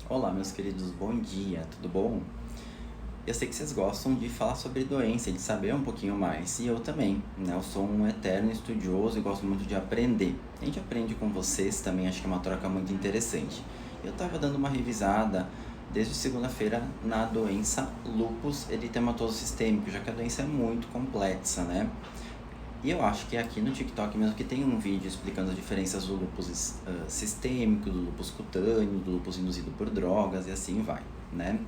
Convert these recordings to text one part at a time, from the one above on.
Olá, meus queridos, bom dia, tudo bom? Eu sei que vocês gostam de falar sobre doença, de saber um pouquinho mais, e eu também, né? Eu sou um eterno estudioso e gosto muito de aprender. A gente aprende com vocês também, acho que é uma troca muito interessante. Eu tava dando uma revisada desde segunda-feira na doença lúpus eritematoso sistêmico, já que a doença é muito complexa, né? E eu acho que é aqui no TikTok mesmo que tem um vídeo explicando as diferenças do lúpus sistêmico, do lúpus cutâneo, do lúpus induzido por drogas e assim vai, né?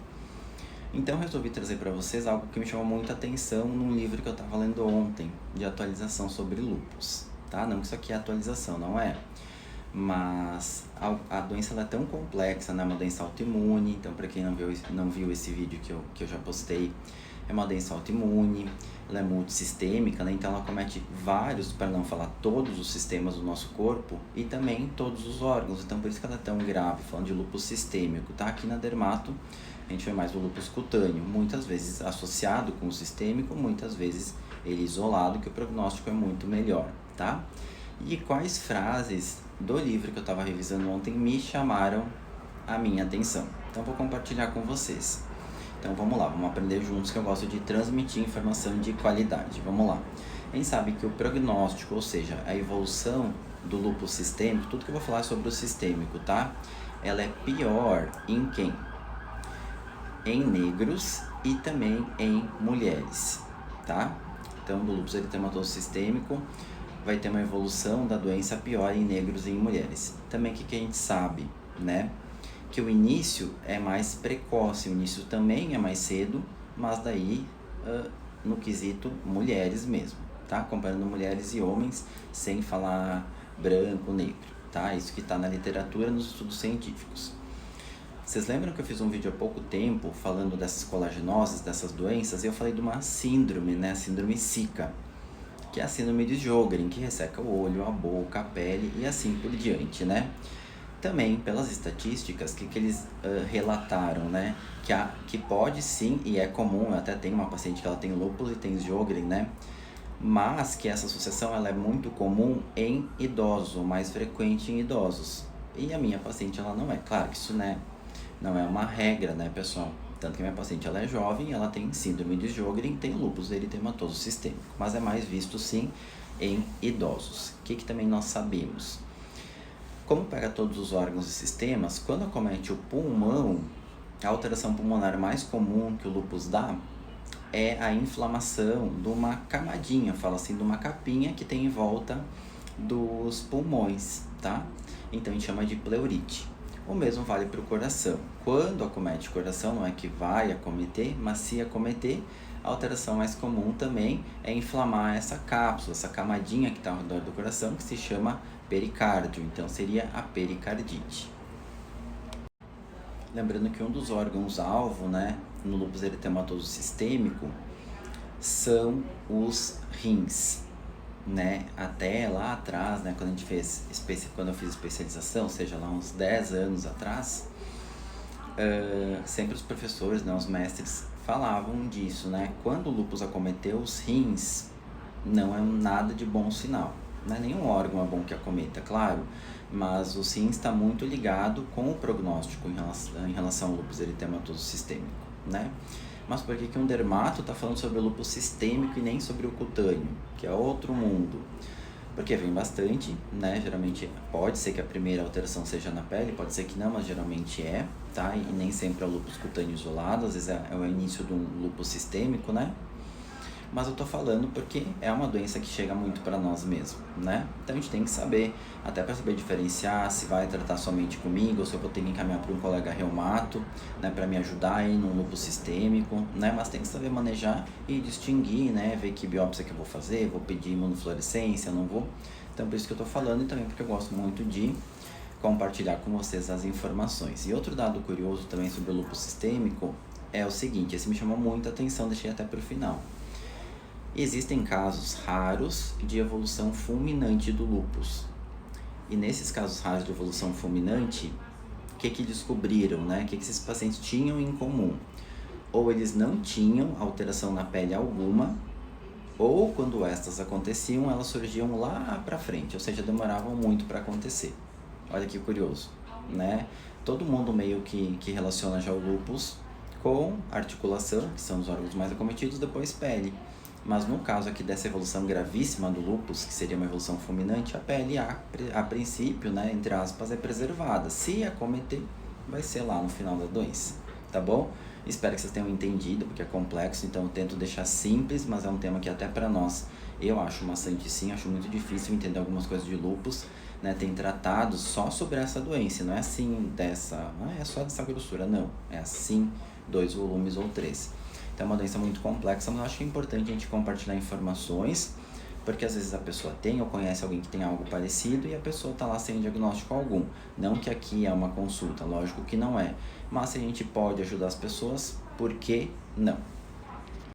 Então eu resolvi trazer para vocês algo que me chamou muita atenção num livro que eu estava lendo ontem, de atualização sobre lúpus, tá? Não que isso aqui é atualização, não é? Mas a doença ela é tão complexa, né? É uma doença autoimune, então para quem não viu esse vídeo que eu já postei, é uma doença autoimune, ela é multissistêmica, né? Então ela comete vários, para não falar todos os sistemas do nosso corpo e também todos os órgãos, então por isso que ela é tão grave, falando de lúpus sistêmico, tá? Aqui na dermato a gente vê mais o lúpus cutâneo, muitas vezes associado com o sistêmico, muitas vezes ele isolado, que o prognóstico é muito melhor, tá? E quais frases do livro que eu estava revisando ontem me chamaram a minha atenção? Então vou compartilhar com vocês. Então vamos lá, vamos aprender juntos que eu gosto de transmitir informação de qualidade. Vamos lá. A gente sabe que o prognóstico, ou seja, a evolução do lúpus sistêmico, tudo que eu vou falar é sobre o sistêmico, tá? Ela é pior em quem? Em negros e também em mulheres, tá? Então, do lúpus eritematoso sistêmico vai ter uma evolução da doença pior em negros e em mulheres. Também o que a gente sabe, né? Que o início é mais precoce, o início também é mais cedo, mas daí no quesito mulheres mesmo, tá? Comparando mulheres e homens, sem falar branco, negro, tá? Isso que está na literatura, nos estudos científicos. Vocês lembram que eu fiz um vídeo há pouco tempo falando dessas colagenoses, dessas doenças, e eu falei de uma síndrome, né? A síndrome Zika, que é a síndrome de Sjögren, que resseca o olho, a boca, a pele e assim por diante, né? Também pelas estatísticas que eles relataram, né? Que pode sim, e é comum, eu até tenho uma paciente que ela tem lúpus e tem Sjögren, né? Mas que essa associação ela é muito comum em idosos, ou mais frequente em idosos. E a minha paciente ela não é. Claro que isso, né, não é uma regra, né, pessoal? Tanto que a minha paciente ela é jovem, ela tem síndrome de Sjögren, tem lúpus eritematoso sistêmico, mas é mais visto sim em idosos. O que também nós sabemos? Como pega todos os órgãos e sistemas, quando acomete o pulmão, a alteração pulmonar mais comum que o lúpus dá é a inflamação de uma camadinha, fala assim, de uma capinha que tem em volta dos pulmões, tá? Então a gente chama de pleurite. O mesmo vale para o coração. Quando acomete o coração, não é que vai acometer, mas se acometer, a alteração mais comum também é inflamar essa cápsula, essa camadinha que está ao redor do coração, que se chama pericárdio. Então seria a pericardite. Lembrando que um dos órgãos-alvo, né, no lúpus eritematoso sistêmico, são os rins, né? Até lá atrás, né, quando eu fiz especialização, seja lá uns 10 anos atrás, sempre os professores, né, os mestres falavam disso, né? Quando o lúpus acometeu os rins, não é nada de bom sinal. Não é nenhum órgão é bom que acometa, claro, mas o rins está muito ligado com o prognóstico em relação ao lúpus eritematoso sistêmico, né? Mas por que um dermato está falando sobre o lúpus sistêmico e nem sobre o cutâneo, que é outro mundo? Porque vem bastante, né? Geralmente pode ser que a primeira alteração seja na pele, pode ser que não, mas geralmente é, tá? E nem sempre é o lúpus cutâneo isolado, às vezes é o início de um lúpus sistêmico, né? Mas eu tô falando porque é uma doença que chega muito para nós mesmo, né? Então a gente tem que saber, até para saber diferenciar se vai tratar somente comigo ou se eu vou ter que encaminhar para um colega reumato, né, para me ajudar aí no lúpus sistêmico, né? Mas tem que saber manejar e distinguir, né, ver que biópsia que eu vou fazer, vou pedir imunofluorescência, não vou. Então por isso que eu tô falando e também porque eu gosto muito de compartilhar com vocês as informações. E outro dado curioso também sobre o lúpus sistêmico é o seguinte, esse me chamou muita atenção, deixei até para o final. Existem casos raros de evolução fulminante do lúpus. E nesses casos raros de evolução fulminante, o que descobriram, né? O que esses pacientes tinham em comum? Ou eles não tinham alteração na pele alguma, ou quando estas aconteciam, elas surgiam lá pra frente, ou seja, demoravam muito para acontecer. Olha que curioso, né? todo mundo meio que relaciona já o lúpus com articulação, que são os órgãos mais acometidos, depois pele. Mas no caso aqui dessa evolução gravíssima do lúpus, que seria uma evolução fulminante, a pele a princípio, né, entre aspas, é preservada. Se acometer, vai ser lá no final da doença, tá bom? Espero que vocês tenham entendido, porque é complexo, então eu tento deixar simples, mas é um tema que até para nós, eu acho maçante sim, acho muito difícil entender algumas coisas de lúpus, né? Tem tratado só sobre essa doença, não é assim dessa, não é só dessa grossura, não, é assim 2 volumes ou 3. Então é uma doença muito complexa, mas eu acho que é importante a gente compartilhar informações, porque às vezes a pessoa tem ou conhece alguém que tem algo parecido e a pessoa está lá sem diagnóstico algum. Não que aqui é uma consulta, lógico que não é. Mas se a gente pode ajudar as pessoas, por que não?